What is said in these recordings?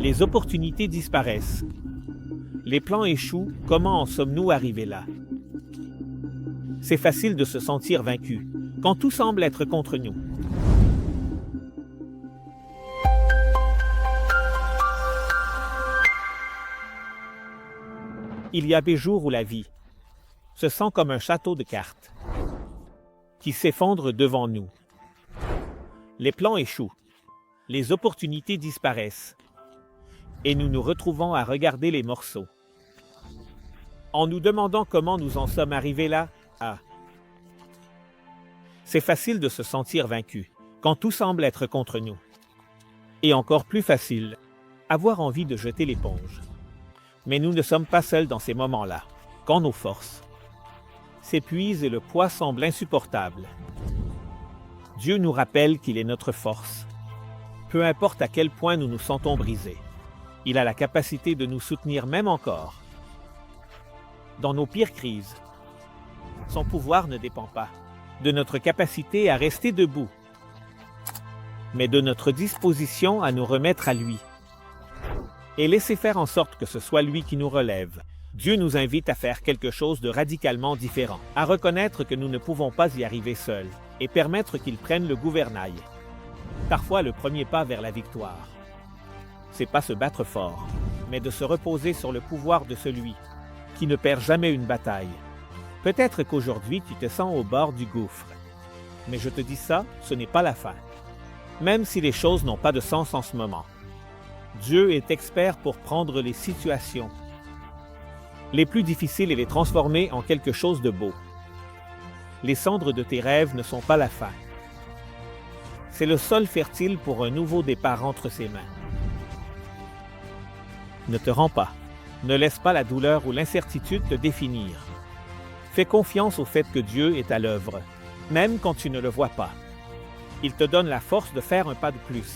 Les opportunités disparaissent. Les plans échouent, comment en sommes-nous arrivés là? C'est facile de se sentir vaincu, quand tout semble être contre nous. Il y a des jours où la vie se sent comme un château de cartes qui s'effondre devant nous. Les plans échouent, les opportunités disparaissent, et nous nous retrouvons à regarder les morceaux. En nous demandant comment nous en sommes arrivés là, c'est facile de se sentir vaincu, quand tout semble être contre nous. Et encore plus facile, avoir envie de jeter l'éponge. Mais nous ne sommes pas seuls dans ces moments-là, quand nos forces s'épuisent et le poids semble insupportable. Dieu nous rappelle qu'il est notre force. Peu importe à quel point nous nous sentons brisés, il a la capacité de nous soutenir même encore. Dans nos pires crises, son pouvoir ne dépend pas de notre capacité à rester debout, mais de notre disposition à nous remettre à lui et laisser faire en sorte que ce soit lui qui nous relève. Dieu nous invite à faire quelque chose de radicalement différent, à reconnaître que nous ne pouvons pas y arriver seuls et permettre qu'il prenne le gouvernail. Parfois, le premier pas vers la victoire, c'est pas se battre fort, mais de se reposer sur le pouvoir de celui qui ne perd jamais une bataille. Peut-être qu'aujourd'hui, tu te sens au bord du gouffre, mais je te dis ça, ce n'est pas la fin. Même si les choses n'ont pas de sens en ce moment, Dieu est expert pour prendre les situations les plus difficiles et les transformer en quelque chose de beau. Les cendres de tes rêves ne sont pas la fin. C'est le sol fertile pour un nouveau départ entre ses mains. Ne te rends pas. Ne laisse pas la douleur ou l'incertitude te définir. Fais confiance au fait que Dieu est à l'œuvre, même quand tu ne le vois pas. Il te donne la force de faire un pas de plus,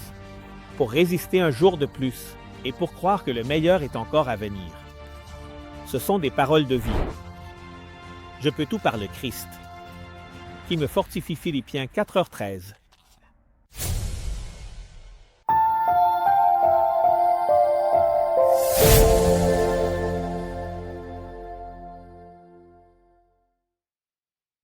pour résister un jour de plus et pour croire que le meilleur est encore à venir. Ce sont des paroles de vie. Je peux tout par le Christ, qui me fortifie. Philippiens 4h13.